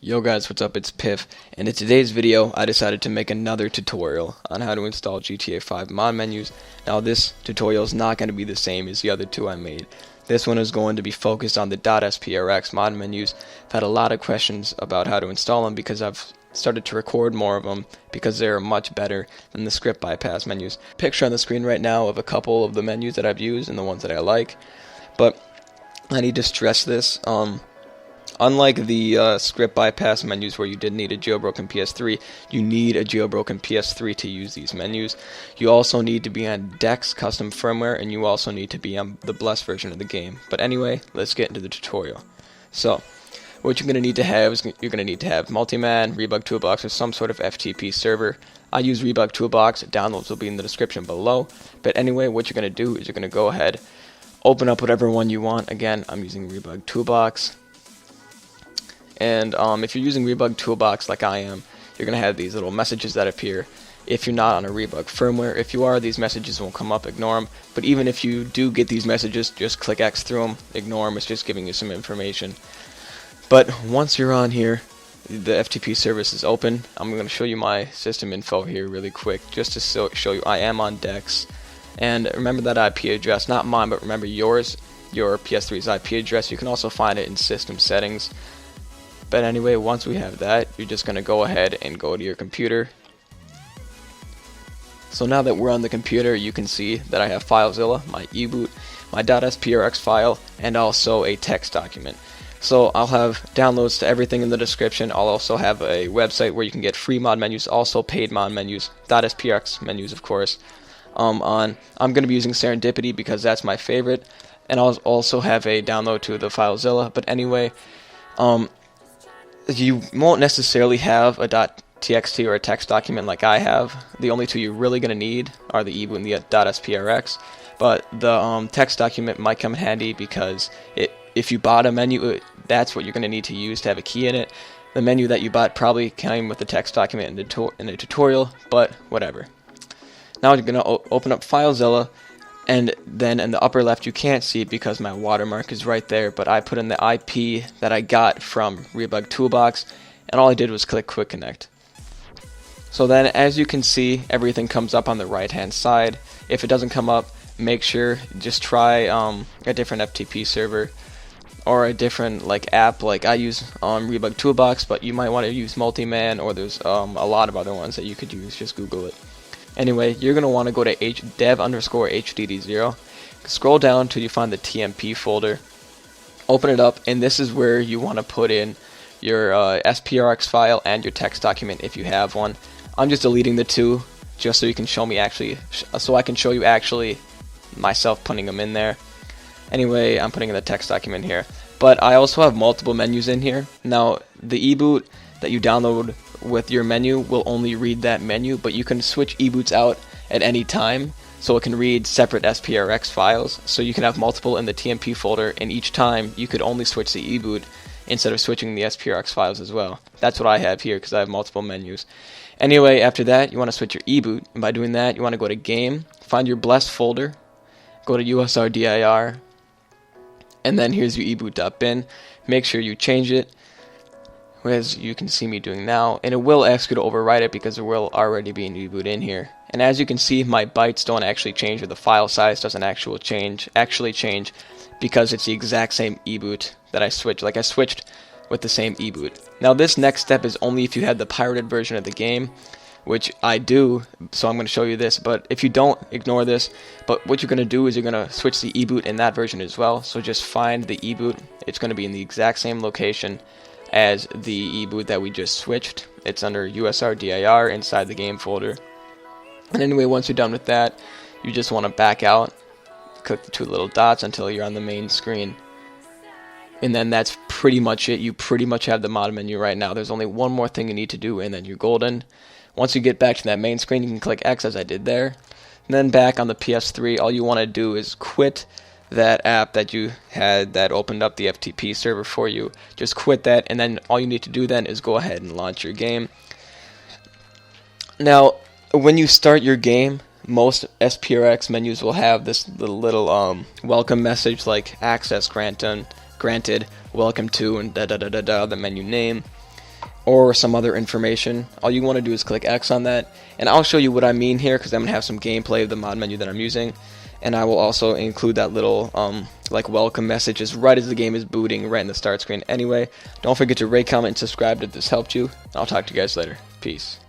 Yo guys, what's up? It's Piff, and in today's video I decided to make another tutorial on how to install GTA 5 mod menus. Now this tutorial is not going to be the same as the other two I made. This one is going to be focused on the .SPRX mod menus. I've had a lot of questions about how to install them because I've started to record more of them because they're much better than the script bypass menus. Picture on the screen right now of a couple of the menus that I've used and the ones that I like, but I need to stress this. Unlike the script bypass menus where you did need a jailbroken PS3, you need a jailbroken PS3 to use these menus. You also need to be on DEX custom firmware, and you also need to be on the blessed version of the game. But anyway, let's get into the tutorial. So, what you're going to need to have is you're going to need to have Multiman, Rebug Toolbox, or some sort of FTP server. I use Rebug Toolbox. Downloads will be in the description below. But anyway, what you're going to do is you're going to go ahead, open up whatever one you want. Again, I'm using Rebug Toolbox. And if you're using Rebug Toolbox like I am, you're going to have these little messages that appear if you're not on a Rebug firmware. If you are, these messages won't come up, ignore them. But even if you do get these messages, just click X through them, ignore them, it's just giving you some information. But once you're on here, the FTP service is open. I'm going to show you my system info here really quick, just to show you I am on DEX. And remember that IP address, not mine, but remember yours, your PS3's IP address. You can also find it in system settings. But anyway, once we have that, you're just going to go ahead and go to your computer. So now that we're on the computer, you can see that I have FileZilla, my eBoot, my .SPRX file, and also a text document. So I'll have downloads to everything in the description. I'll also have a website where you can get free mod menus, also paid mod menus, .SPRX menus of course. I'm going to be using Serendipity because that's my favorite, and I'll also have a download to the FileZilla. But anyway, you won't necessarily have a .txt or a text document like I have. The only two you're really going to need are the eBoot and the .SPRX. But the text document might come in handy because if you bought a menu, that's what you're going to need to use to have a key in it. The menu that you bought probably came with the text document in the tutorial, but whatever. Now you're going to open up FileZilla. And then in the upper left, you can't see it because my watermark is right there, but I put in the IP that I got from Rebug Toolbox, and all I did was click Quick Connect. So then, as you can see, everything comes up on the right-hand side. If it doesn't come up, make sure, just try a different FTP server, or a different app. Like I use Rebug Toolbox, but you might want to use Multiman, or there's a lot of other ones that you could use. Just Google it. Anyway, you're going to want to go to dev_hdd0, scroll down till you find the TMP folder, open it up, and this is where you want to put in your SPRX file and your text document if you have one. I'm just deleting the two just so you can show me so I can show you actually myself putting them in there. Anyway, I'm putting in the text document here, but I also have multiple menus in here. Now, the eBoot that you download with your menu will only read that menu, but you can switch eBoots out at any time so it can read separate SPRX files. So you can have multiple in the TMP folder, and each time you could only switch the eBoot instead of switching the SPRX files as well. That's what I have here because I have multiple menus. Anyway, after that, you want to switch your eBoot, and by doing that, you want to go to Game, find your blessed folder, go to usrdir, and then here's your eboot.bin. Make sure you change it, as you can see me doing now, and it will ask you to overwrite it because there will already be an eBoot in here. And as you can see, my bytes don't actually change, or the file size doesn't actually change because it's the exact same eBoot that I switched. I switched with the same eBoot. Now this next step is only if you had the pirated version of the game, which I do, so I'm going to show you this. But if you don't, ignore this. But what you're going to do is you're going to switch the eBoot in that version as well. So just find the eBoot. It's going to be in the exact same location as the eBoot that we just switched. It's under usrdir inside the game folder. And anyway, once you're done with that, you just want to back out, click the two little dots until you're on the main screen. And then that's pretty much it. You pretty much have the mod menu right now. There's only one more thing you need to do, and then you're golden. Once you get back to that main screen, you can click X as I did there. And then back on the PS3, all you want to do is quit that app that you had that opened up the FTP server for you. Just quit that, and then all you need to do then is go ahead and launch your game. Now, when you start your game, most SPRX menus will have this little welcome message like access granted, welcome to, and the menu name. or some other information, all you want to do is click X on that, and I'll show you what I mean here because I'm gonna have some gameplay of the mod menu that I'm using, and I will also include that little like welcome messages right as the game is booting, right in the start screen. Anyway, don't forget to rate, comment, and subscribe if this helped you. I'll talk to you guys later. Peace.